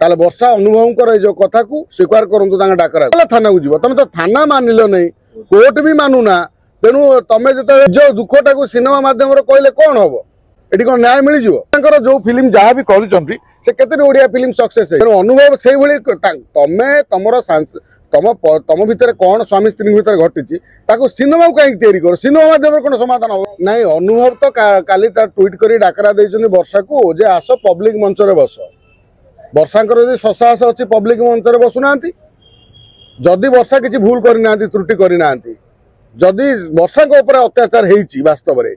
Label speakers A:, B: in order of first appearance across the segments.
A: ताले वर्षा अनुभव जो कथा को स्वीकार करंतु तांगा डाकरा थाना को जीव तुम तो थाना मानिल नहीं कोर्ट भी मानुना तेणु तुम जो दुखटा को सिनेमा माध्यम कहले कौन हम ये कौन न्याय मिल जाव जो फिल्म जहाँ भी कर ओडिया फिल्म सक्सेस है अनुभव से तमें तुम तुम भितर कौन स्वामी स्त्री भितर घटी सिनेमा कहीं कर सिनेमा माध्यम कौन समाधान हम ना अनुभव तो काली ट्वीट कर डाकरा देते वर्षा को जे आस पब्लिक मंच में बस वर्षांकर यदि ससाहस अच्छी पब्लिक मंच में बसुना जदि वर्षा किसी भूल करना त्रुटि करना जदि वर्षा अत्याचार होती वास्तव में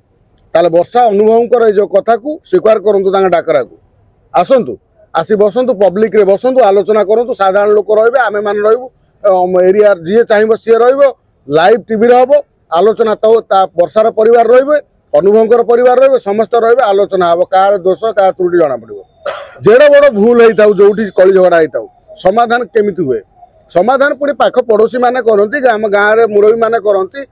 A: ताले वर्षा अनुभव जो कथा को स्वीकार करंतु तांगा डाकरा को आसंतु आसी बसंतु पब्लिक रे बसंतु आलोचना करंतु साधारण लोक रहिबे आमे मान रहबु एरिया जी चाहिए सी रहिबो लाइव टीवी रे हबो आलोचना तो ता वर्षार परिवार रहिबे अनुभवकर परिवार रहिबे समस्त रहिबे आलोचना हबो कार दोष कार त्रुटि जाना पड़िबो जेड़ा बड़ भूल होइताउ जोठी कली झगड़ा होइताउ समाधान केमिति हुए समाधान पुणी पाख पड़ोशी माने करंती आम गाँव रे मुरबी माने करंती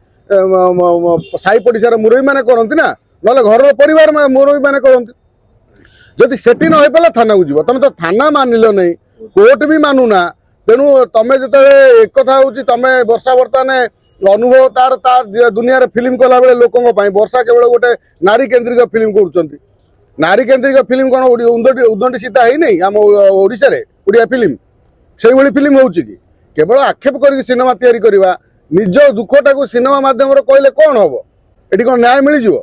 A: साई पड़िशार मुरबी माने करंती ना ना घर परिवार मुरबी माने करंती जदि सेठी न होइपाला थाना को जीव तुम तो थाना मानिल नहीं कोर्ट भी मानुना तेणु तुम जो एक कथा हूँ तुम वर्षा बर्तमान अनुभव तार दुनिया फिल्म कला बेले लोकों वर्षा केवल गोटे नारी केन्द्रिक फिल्म कर नारी केन्द्रिक फिल्म कौन उदंडी सीता है नहीं आम ओडिशा रे ओडिया फिल्म से भाई फिल्म हो केवल आक्षेप कर सिनेमा तैयारी करवा निज दुखटा को सिनेमा माध्यम कहले कौन हम ये कौन न्याय मिल जाव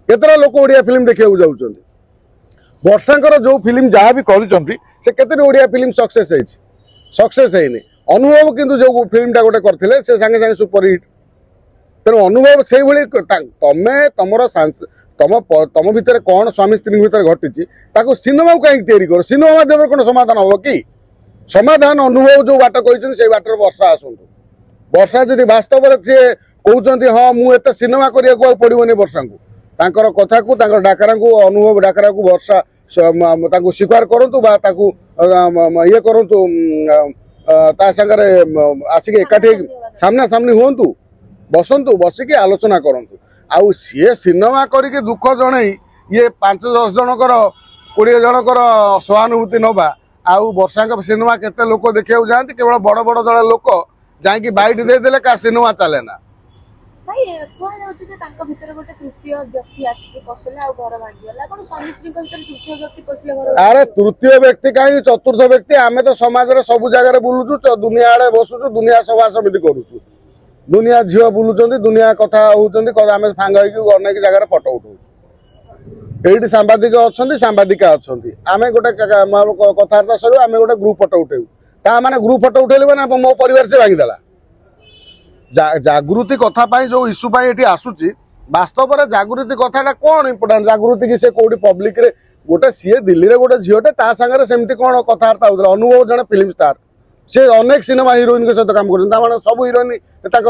A: केतरा लोक ओडिया फिल्म देखा जाऊँ वर्षांकर जो फिल्म जहाँ भी कर ओडिया फिल्म सक्सेस है अनुभव किंतु जो फिल्मटा गोटे करते से सांगे सांगे सुपरहिट तेणु अनुभव से भाई तमें तुम तुम भितर कौन स्वामी स्त्री भितर घटी सिनेमा कहीं तैयारी कर सिनेमा माध्यम कौन समाधान हम कि समाधान अनुभव जो बाट कहते बाटर वर्षा आसतु वर्षा जदि वास्तव सी कहते हाँ मुझे सिनेमा करने पड़ोनी वर्षा को कथा को डाकरा को अनुभव डाकरा को वर्षा स्वीकार करूँ ये करूँ सागर आसिक एकाठी सामना सामनी हूँ बसंतु बसिकी आलोचना करूँ आउ सी सिनेमा करके दुख जन ये 5-10 जनकर 20 जनकर सहानुभूति नवा आउ वर्षा सिनेमा केते लोक देखा जाती केवल बड़ बड़ दल लोक जाकि बैठ देदेले का सिनेमा चले ना
B: भाई भीतर गोटे तृतीय व्यक्ति आसिक पसले आ घर भांगीगला कोन स्वामी स्त्री भीतर तृतीय व्यक्ति पसले घर
A: अरे तृतीय व्यक्ति कहीं चतुर्थ व्यक्ति आमे तो समाज रे सब जगह रे बुलुचु दुनिया आड़े बसुचु दुनिया सभा समिति करूचु दुनिया झील बुलुचंदी दुनिया कथा होउचंदी आमे फांग होइकी अनेक जगह रे फोटो उठाउ एठी सांबादिक अछंती सांबादिका अछंती आमे गोटे कथार्ता सरू आमे गोटे ग्रुप फोटो उठेउ ता माने ग्रुप फोटो उठेले ना मो परिवार से भांगी देला जागृति कथा जो इश्यू ये आसूची वास्तव में जागृति कथाटा कौन इम्पोर्टाट जागृति की से कौटी पब्लिक रे गोटे सी दिल्ली रे गोटे झीटे सागर सेमती कौन कथबार्ता होता अनुभव जन फिल्म स्टार से अनेक सिनेमा हिरोइन के सहित काम कर सब हिरोइन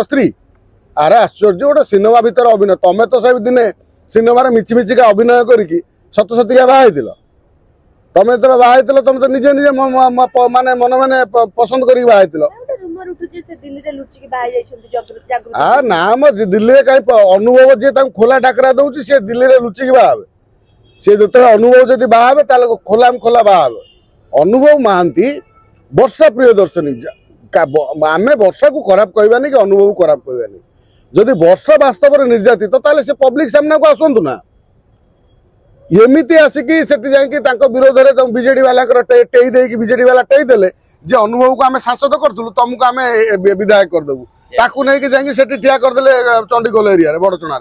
A: स्त्री अरे आश्चर्य गोटे सिनेमा भितर अभिनय तुम तो सब दिने सिनेमा मिचिमिचिका अभिनय करके सत सतिका बाहर तुम जो बाहर तुम तो निजे निजे माने मन माने पसंद कर बाहर ना दिल्ली में कहीं अनुभव जी खोला डाकरा दौर सी दिल्ली में लुचिकी बाहे सी जो अनुभव जब बाहे खोला खोला बाहे अनुभव महांती वर्षा प्रियदर्शनी आम वर्षा को खराब कहबानी कि अनुभव को खराब कहबानी जदि वर्षा वास्तव में निर्यातित तो से पब्लिक सामना को आसतु ना एमती आसिकी विरोध में बीजेडी वाला टेई बीजेडी वाला टेई देले जे अनुभव को आम शासक करूँ तुमको आम विधायक करदेबू ताकू नहीं जाकि ठिया करदे चंडीगोल एरिया बड़चणा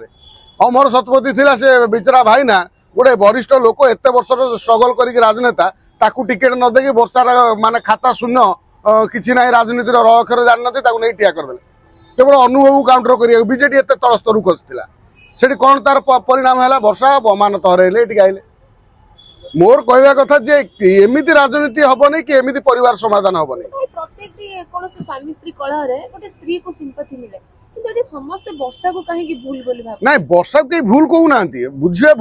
A: हाँ मोर शतपथी थी से बिचरा भाई ना गोटे वरिष्ठ लोक एत वर्ष स्ट्रगल कर राजनेता ताकू टिकेट न देकी वर्षार माने खाता शून्य किसी ना राजनीतिर अक्षर जान नहीं ठिया करदे केवल अनुभव काउंटर कर बीजेडी एत तल स्तर खसीला से कौन तार परिणाम है वर्षा अमानत हरइले ये आइले मोर कहवा कथा जे एमिति राजनीति हबनी कि एमिति परिवार समाधान हबनी
B: प्रत्येक कोनोसी स्वामी स्त्री कलह रे गोटे स्त्री को सिंपैथी मिले किंतु एटी समस्त वर्षा को काहे कि भूल बोली भाब
A: नहीं वर्षा के भूल कहू नांती बुझिया